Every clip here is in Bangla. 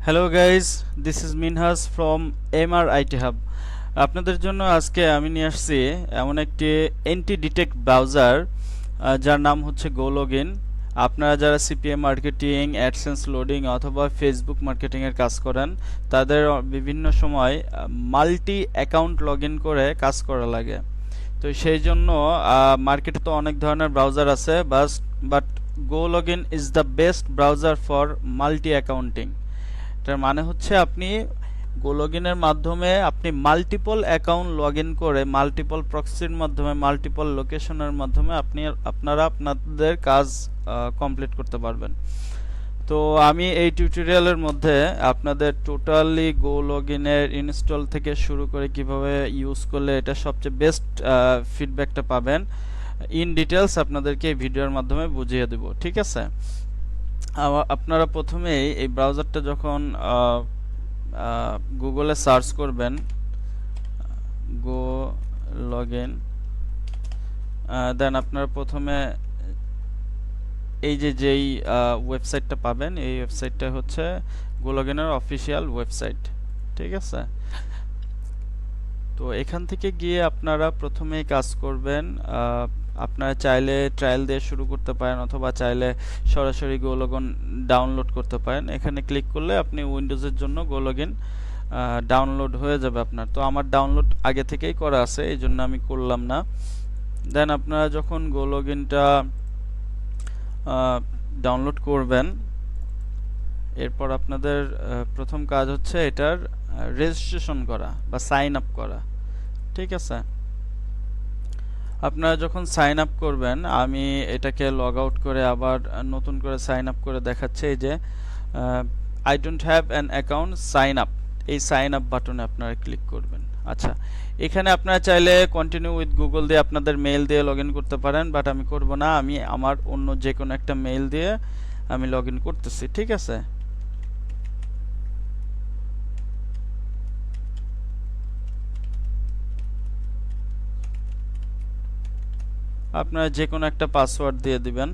Hello guys, this is Minhaj from MR IT hub. আপনাদের জন্য আজকে আমি নিয়ে আসছি এমন একটি এন্টি ডিটেক্ট ব্রাউজার যার নাম হচ্ছে গোলগিন। আপনারা যারা সিপিএম মার্কেটিং, অ্যাডসেন্স লোডিং অথবা ফেসবুক মার্কেটিংয়ের কাজ করেন, তাদের বিভিন্ন সময় মাল্টি অ্যাকাউন্ট লগ ইন করে কাজ করা লাগে। তো সেই জন্য মার্কেটে তো অনেক ধরনের ব্রাউজার আছে, but GoLogin is the best browser for multi accounting. এটার মানে হচ্ছে আপনি গোলগিনের মাধ্যমে আপনি মাল্টিপল অ্যাকাউন্ট লগ ইন করে মাল্টিপল প্রক্সির মাধ্যমে মাল্টিপল লোকেশনের মাধ্যমে আপনারা আপনাদের কাজ কমপ্লিট করতে পারবেন। তো আমি এই টিউটোরিয়ালের মধ্যে আপনাদের টোটালি গোলগিনের ইনস্টল থেকে শুরু করে কিভাবে ইউজ করলে এটা সবচেয়ে বেস্ট ফিডব্যাকটা পাবেন ইন ডিটেলস আপনাদেরকে এই ভিডিওর মাধ্যমে বুঝিয়ে দেব। ঠিক আছে, আপনারা প্রথমেই এই ব্রাউজারটা যখন গুগলে সার্চ করবেন গো লগইন, দেন আপনারা প্রথমে এই যেই ওয়েবসাইটটা পাবেন, এই ওয়েবসাইটটা হচ্ছে গোলগিনের অফিসিয়াল ওয়েবসাইট। ঠিক আছে, তো এখান থেকে গিয়ে আপনারা প্রথমেই কাজ করবেন। আপনারা চাইলে ট্রায়াল দিয়ে শুরু করতে পারেন অথবা চাইলে সরাসরি গোলগিন ডাউনলোড করতে পারেন। এখানে ক্লিক করলে আপনি উইন্ডোজের জন্য গোলগিন ডাউনলোড হয়ে যাবে আপনার। তো আমার ডাউনলোড আগে থেকেই করা আছে, এই জন্য আমি করলাম না। দেন আপনারা যখন গোলগিনটা ডাউনলোড করবেন, এরপর আপনাদের প্রথম কাজ হচ্ছে এটার রেজিস্ট্রেশন করা বা সাইন আপ করা। ঠিক আছে, আপনারা যখন সাইন আপ করবেন, আমি এটাকে লগ আউট করে আবার নতুন করে সাইন আপ করে দেখাচ্ছে। এই যে I don't have an account, sign up, এই সাইন আপ বাটনে আপনারা ক্লিক করবেন। আচ্ছা, এখানে আপনারা চাইলে কন্টিনিউ উইথ গুগল দিয়ে আপনাদের মেইল দিয়ে লগ ইন করতে পারেন, বাট আমি করব না। আমি আমার অন্য যে কোনো একটা মেইল দিয়ে আমি লগ ইন করতেছি। ঠিক আছে, আপনারা যে কোনো একটা পাসওয়ার্ড দিয়ে দিবেন।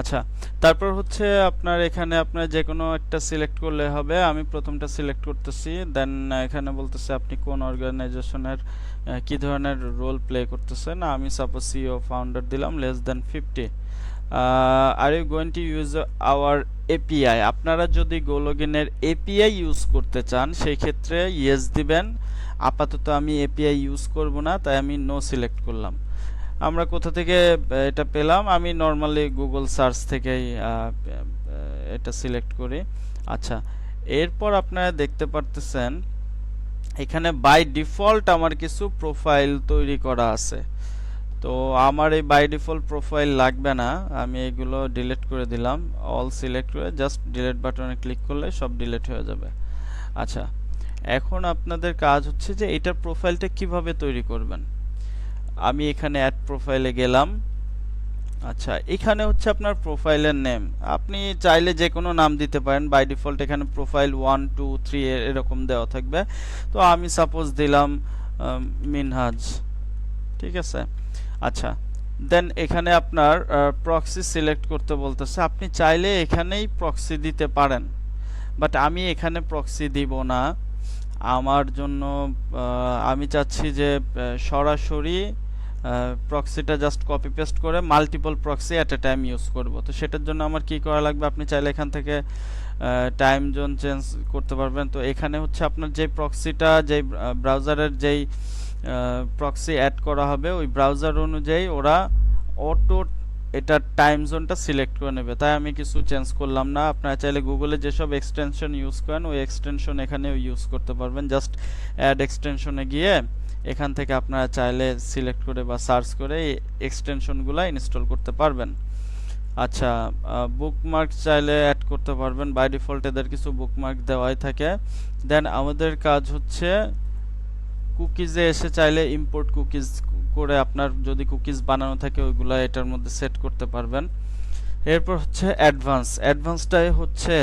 আচ্ছা, তারপর হচ্ছে আপনার এখানে আপনার যে কোনো একটা সিলেক্ট করলে হবে। আমি প্রথমটা সিলেক্ট করতেছি। দেন এখানে বলতেছে আপনি কোন অর্গানাইজেশনের কি ধরনের রোল প্লে করতেছেন। আমি সাপোজ সিইও ফাউন্ডার দিলাম, less than 50। Are you going to use our API. আপনারা যদি গোলগিনের এপিআই ইউজ করতে চান সেই ক্ষেত্রে ইয়েস দিবেন। আপাতত আমি এপিআই ইউজ করব না, তাই আমি নো সিলেক্ট করলাম। আমরা কোথা থেকে এটা পেলাম? আমি নর্মালি গুগল সার্চ থেকেই এটা সিলেক্ট করি। আচ্ছা, এরপর আপনারা দেখতে পারতেছেন এখানে বাই ডিফল্ট আমার কিছু প্রোফাইল তৈরি করা আছে। তো আমার এই বাই ডিফল্ট প্রোফাইল লাগবে না, আমি এগুলো ডিলিট করে দিলাম। অল সিলেক্ট করে জাস্ট ডিলিট বাটনে ক্লিক করলে সব ডিলিট হয়ে যাবে। আচ্ছা, এখন আপনাদের কাজ হচ্ছে যে এটার প্রোফাইলটা কিভাবে তৈরি করবেন। আমি এখানে অ্যাড প্রোফাইলে গেলাম। আচ্ছা, এখানে হচ্ছে আপনার প্রোফাইলের নেম। আপনি চাইলে যে কোনো নাম দিতে পারেন। বাই ডিফল্ট এখানে প্রোফাইল 1 2 3 এরকম দেওয়া থাকবে। তো আমি সাপোজ দিলাম মিনহাজ। ঠিক আছে, আচ্ছা, দেন এখানে আপনার প্রক্সি সিলেক্ট করতে বলতেছে। আপনি চাইলে এখানেই প্রক্সি দিতে পারেন, বাট আমি এখানে প্রক্সি দিব না। আমার জন্য আমি চাচ্ছি যে সরাসরি প্রক্সিটা জাস্ট কপি পেস্ট করে multiple proxy at a time use করব। তো সেটার জন্য আমার কি করা লাগবে? আপনি চাইলে এখান থেকে টাইম জোন চেঞ্জ করতে পারবেন। তো এখানে হচ্ছে আপনার যে প্রক্সিটা, যেই ব্রাউজারের যেই প্রক্সি অ্যাড করা হবে, ওই ব্রাউজার অনুযায়ী ওরা অটো এটা টাইম জোনটা সিলেক্ট করে নেবে। তাই আমি কিছু চেঞ্জ করলাম না। আপনারা চাইলে গুগলে যেসব এক্সটেনশন ইউজ করেন ওই এক্সটেনশন এখানেও ইউজ করতে পারবেন। জাস্ট অ্যাড এক্সটেনশনে গিয়ে এখান থেকে আপনারা চাইলে সিলেক্ট করে বা সার্চ করে এই এক্সটেনশনগুলো ইনস্টল করতে পারবেন। আচ্ছা, বুকমার্ক চাইলে অ্যাড করতে পারবেন। বাই ডিফল্ট এদের কিছু বুকমার্ক দেওয়াই থাকে। দেন আমাদের কাজ হচ্ছে কুকিজে এসে চাইলে ইম্পোর্ট করে আপনার যদি কুকিজ বানানো থাকে ওইগুলা এটার মধ্যে সেট করতে পারবেন। এরপর হচ্ছে অ্যাডভান্সটাই হচ্ছে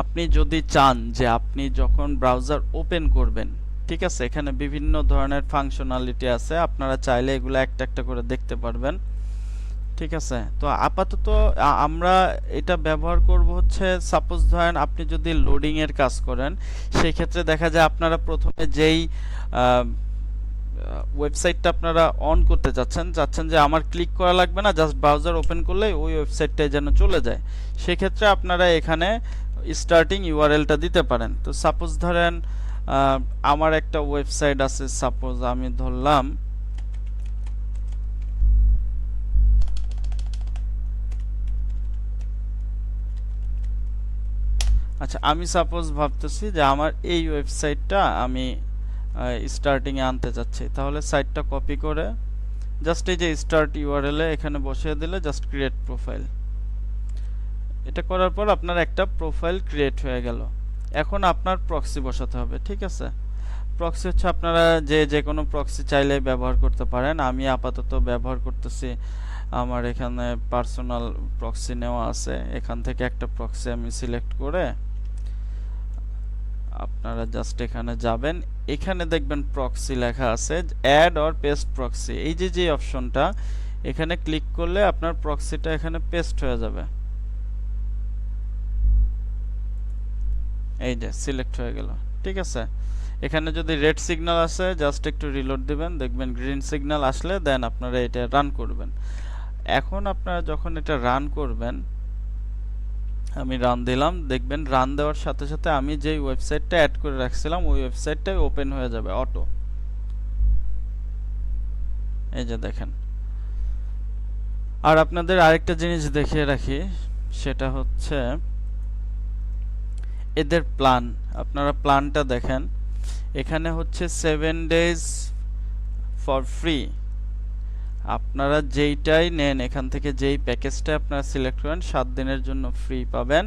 আপনি যদি চান যে আপনি যখন ব্রাউজার ওপেন করবেন, ঠিক আছে, এখানে বিভিন্ন ধরনের ফাংশনালিটি আছে, আপনারা চাইলে এগুলো একটা একটা করে দেখতে পারবেন। ঠিক আছে, তো আপাতত আমরা এটা ব্যবহার করব হচ্ছে, সাপোজ ধরেন আপনি যদি লোডিং এর কাজ করেন, সেই ক্ষেত্রে দেখা যায় আপনারা প্রথমে যেই ওয়েবসাইটটা আপনারা অন করতে চাচ্ছেন যে আমার ক্লিক করা লাগবে না, জাস্ট ব্রাউজার ওপেন করলেই ওই ওয়েবসাইটটায় যেন চলে যায়, সেক্ষেত্রে আপনারা এখানে স্টার্টিং ইউআরএলটা দিতে পারেন। তো সাপোজ ধরেন আমার একটা ওয়েবসাইট আছে, সাপোজ আমি ধরলাম আচ্ছা, আমি সাপোজ ভাবতেছি যে আমার এই ওয়েবসাইটটা আমি স্টার্টিং এ আনতে চাচ্ছি, তাহলে সাইটটা কপি করে জাস্ট এই যে স্টার্ট ইউআরএল এ এখানে বসিয়ে দিলে জাস্ট ক্রিয়েট প্রোফাইল, এটা করার পর আপনার একটা প্রোফাইল ক্রিয়েট হয়ে গেল। এখন আপনার প্রক্সি বসাতে হবে। ঠিক আছে, প্রক্সি হচ্ছে আপনারা যে কোনো প্রক্সি চাইলে ব্যবহার করতে পারেন। আমি আপাতত ব্যবহার করতেছি, আমার এখানে পার্সোনাল প্রক্সি নেওয়া আছে, এখান থেকে একটা প্রক্সি আমি সিলেক্ট করে আপনারা জাস্ট এখানে যাবেন, এখানে দেখবেন প্রক্সি লেখা আছে, অ্যাড অর পেস্ট প্রক্সি, এই যে অপশনটা এখানে ক্লিক করলে আপনার প্রক্সিটা এখানে পেস্ট হয়ে যাবে। এই যে সিলেক্ট হয়ে গেল। ঠিক আছে, এখানে যদি রেড সিগন্যাল আসে জাস্ট একটু রিলোড দিবেন, দেখবেন গ্রিন সিগন্যাল আসলে দেন আপনারা এটা রান করবেন। এখন আপনারা যখন এটা রান করবেন, আমি রান দিলাম, দেখবেন রান দেওয়ার সাথে সাথে আমি যেই ওয়েবসাইটটা অ্যাড করে রাখছিলাম ওই ওয়েবসাইটটাই ওপেন হয়ে যাবে অটো। এই যে দেখেন। আর আপনাদের আরেকটা জিনিস দেখিয়ে রাখি, সেটা হচ্ছে এদের প্ল্যান। আপনারা প্ল্যানটা দেখেন, এখানে হচ্ছে 7 days ফর ফ্রি। আপনারা যেইটাই নেন এখান থেকে, যেই প্যাকেজটা আপনারা সিলেক্ট করেন 7 দিনের জন্য ফ্রি পাবেন।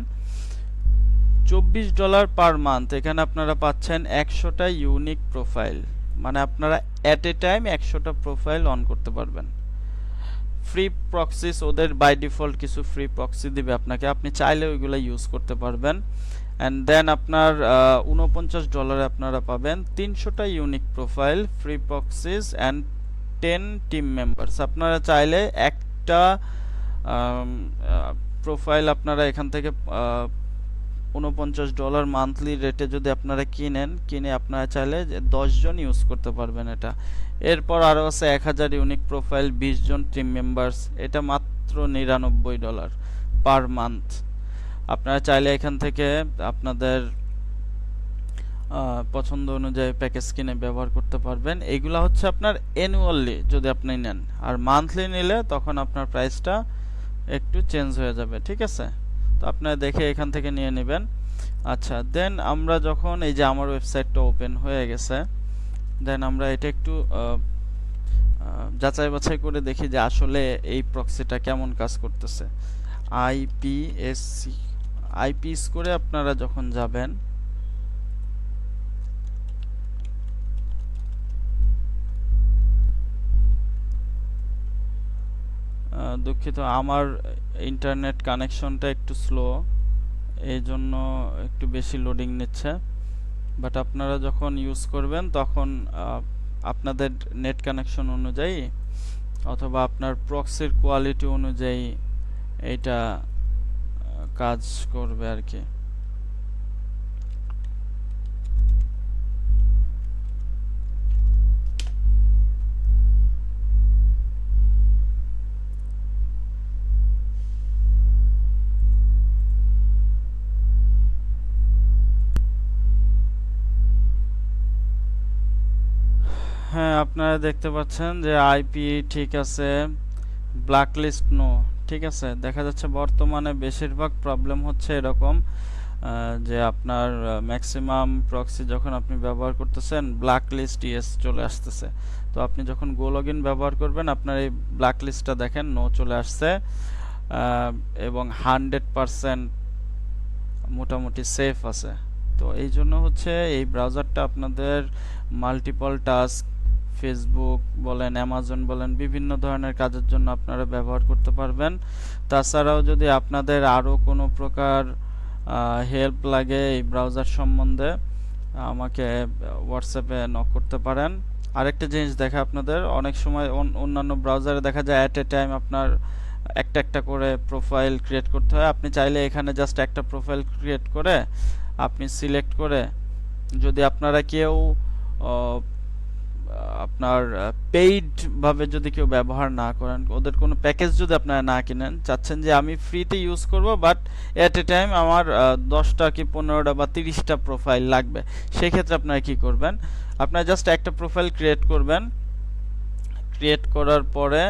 $24 পার মান্থ, এখানে আপনারা পাচ্ছেন 100টা ইউনিক প্রোফাইল, মানে আপনারা এট এ টাইম 100টা প্রোফাইল অন করতে পারবেন। ফ্রি প্রক্সিস, ওদের বাই ডিফল্ট কিছু ফ্রি প্রক্সি দিবে আপনাকে, আপনি চাইলে ওইগুলো ইউজ করতে পারবেন। অ্যান্ড দেন আপনার $49 আপনারা পাবেন 300টা unique profile, free proxies and 10 team members. আপনারা চাইলে একটা প্রোফাইল আপনারা এখান থেকে $49 মান্থলি রেটে যদি আপনারা কিনে আপনারা চাইলে 10 জন ইউজ করতে পারবেন এটা। এরপর আরও আছে 1000 ইউনিক প্রোফাইল, 20 জন টিম মেম্বার্স, এটা মাত্র $99 পার মান্থ। আপনারা চাইলে এখান থেকে আপনাদের পছন্দ অনুযায়ী প্যাকেজ কিনে ব্যবহার করতে পারবেন। এইগুলা হচ্ছে আপনার অ্যানুয়ালি যদি আপনি নেন, আর মান্থলি নিলে তখন আপনার প্রাইসটা একটু চেঞ্জ হয়ে যাবে। ঠিক আছে, তো আপনারা দেখে এখান থেকে নিয়ে নেবেন। আচ্ছা, দেন আমরা যখন এই যে আমার ওয়েবসাইটটা ওপেন হয়ে গেছে, দেন আমরা এটা একটু যাচাই বাছাই করে দেখি যে আসলে এই প্রক্সিটা কেমন কাজ করতেছে। আইপিএস করে আপনারা যখন যাবেন, দুঃখিত আমার ইন্টারনেট কানেকশনটা একটু স্লো, এই জন্য একটু বেশি লোডিং নিচ্ছে, বাট আপনারা যখন ইউজ করবেন তখন আপনাদের নেট কানেকশন অনুযায়ী অথবা আপনার প্রক্সির কোয়ালিটি অনুযায়ী এইটা কাজ করবে আর কি। হ্যাঁ, আপনারা দেখতে পাচ্ছেন যে আইপি ঠিক আছে, ব্ল্যাকলিস্ট নো। ঠিক আছে, দেখা যাচ্ছে বর্তমানে বেশিরভাগ প্রবলেম হচ্ছে এরকম যে আপনার ম্যাক্সিমাম প্রক্সি যখন আপনি ব্যবহার করতেছেন ব্ল্যাকলিস্ট ইয়েস চলে আসতেছে। তো আপনি যখন গো লগইন ব্যবহার করবেন আপনার এই ব্ল্যাকলিস্টটা দেখেন নো চলে আসছে, এবং 100% মোটামুটি সেফ আছে। তো এই জন্য হচ্ছে এই ব্রাউজারটা আপনাদের মাল্টিপল টাস্ক, ফেসবুক বলেন, অ্যামাজন বলেন, বিভিন্ন ধরনের কাজের জন্য আপনারা ব্যবহার করতে পারবেন। তাছাড়াও যদি আপনাদের আরও কোনো প্রকার হেল্প লাগে এই ব্রাউজার সম্বন্ধে, আমাকে হোয়াটসঅ্যাপে নক করতে পারেন। আরেকটা জিনিস দেখা, আপনাদের অনেক সময় অন্যান্য ব্রাউজারে দেখা যায় অ্যাট এ টাইম আপনার একটা একটা করে প্রোফাইল ক্রিয়েট করতে হয়। আপনি চাইলে এখানে জাস্ট একটা প্রোফাইল ক্রিয়েট করে আপনি সিলেক্ট করে, যদি আপনারা কেউ আপনার পেইড ভাবে যদি কেউ ব্যবহার না করেন, ওদের কোনো প্যাকেজ যদি আপনারা না কিনেন, চাচ্ছেন যে আমি ফ্রিতে ইউজ করব বাট এট এ টাইম আমার 10টা কি 15টা বা 30টা প্রোফাইল লাগবে, সেই ক্ষেত্রে আপনারা কি করবেন, আপনারা জাস্ট একটা প্রোফাইল ক্রিয়েট করবেন। ক্রিয়েট করার পরে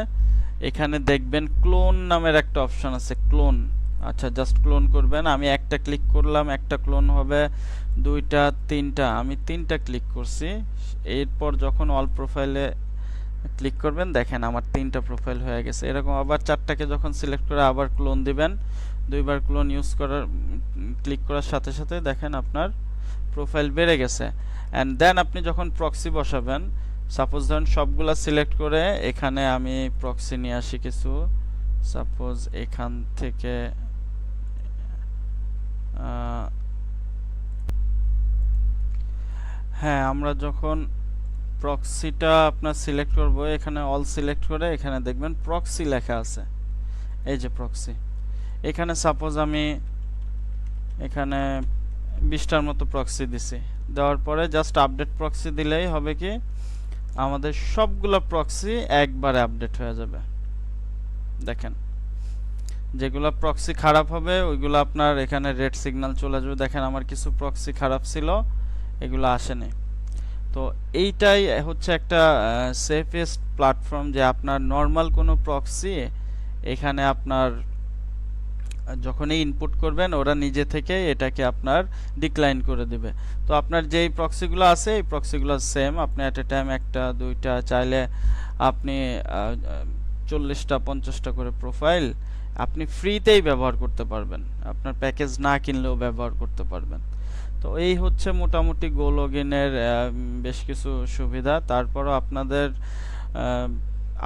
এখানে দেখবেন ক্লোন নামের একটা অপশন আছে, ক্লোন। আচ্ছা, জাস্ট ক্লোন করবেন। আমি একটা ক্লিক করলাম, একটা ক্লোন হবে, দুইটা, তিনটা, আমি তিনটা ক্লিক করছি। এরপর যখন অল প্রোফাইলে ক্লিক করবেন, দেখেন আমার তিনটা প্রোফাইল হয়ে গেছে। এরকম আবার চারটাকে যখন সিলেক্ট করে আবার ক্লোন দিবেন, দুইবার ক্লোন ইউজ করার ক্লিক করার সাথে সাথে দেখেন আপনার প্রোফাইল বেড়ে গেছে। অ্যান্ড দেন আপনি যখন প্রক্সি বসাবেন, সাপোজ ধরেন সবগুলা সিলেক্ট করে এখানে আমি প্রক্সি নিয়ে আসি কিছু, সাপোজ এখান থেকে হ্যাঁ, আমরা যখন প্রক্সিটা আপনার সিলেক্ট করব, এখানে অল সিলেক্ট করে এখানে দেখবেন প্রক্সি লেখা আছে, এই যে প্রক্সি। এখানে সাপোজ আমি এখানে 20টার মতো প্রক্সি দিছি। দেওয়ার পরে জাস্ট আপডেট প্রক্সি দিলেই হবে কি, আমাদের সবগুলো প্রক্সি একবারে আপডেট হয়ে যাবে। দেখেন, যেগুলো প্রক্সি খারাপ হবে ওইগুলো আপনার এখানে রেড সিগন্যাল চলে যাবে। দেখেন আমার কিছু প্রক্সি খারাপ ছিল, এগুলো আসেনি। তো এইটাই হচ্ছে একটা সেফেস্ট প্ল্যাটফর্ম, যে আপনার নর্মাল কোনো প্রক্সি এখানে আপনার যখনই ইনপুট করবেন ওরা নিজে থেকে এটাকে আপনার ডিক্লাইন করে দিবে। তো আপনার যেই প্রক্সিগুলো আছে এই প্রক্সিগুলো সেম, আপনি এট এ টাইম একটা, দুইটা, চাইলে আপনি 40টা 50টা করে প্রোফাইল আপনি ফ্রিতেই ব্যবহার করতে পারবেন, আপনার প্যাকেজ না কিনলেও ব্যবহার করতে পারবেন। তো এই হচ্ছে মোটামুটি গো লগইনের বেশ কিছু সুবিধা। তারপরও আপনাদের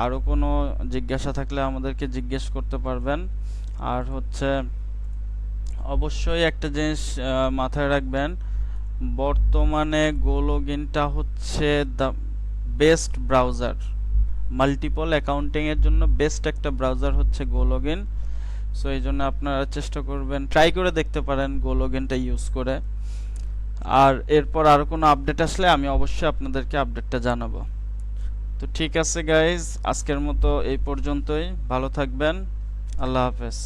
আরও কোনো জিজ্ঞাসা থাকলে আমাদেরকে জিজ্ঞেস করতে পারবেন। আর হচ্ছে অবশ্যই একটা জিনিস মাথায় রাখবেন, বর্তমানে গো লগইনটা হচ্ছে the best browser, multiple accounting এর জন্য বেস্ট একটা ব্রাউজার হচ্ছে গো লগইন। সো এই জন্য আপনারা চেষ্টা করবেন, ট্রাই করে দেখতে পারেন গো লগইনটা ইউজ করে। আর এরপর আরও কোনো আপডেট আসলে আমি অবশ্যই আপনাদেরকে আপডেটটা জানাবো। তো ঠিক আছে গাইজ, আজকের মতো এই পর্যন্তই। ভালো থাকবেন, আল্লাহ হাফেজ।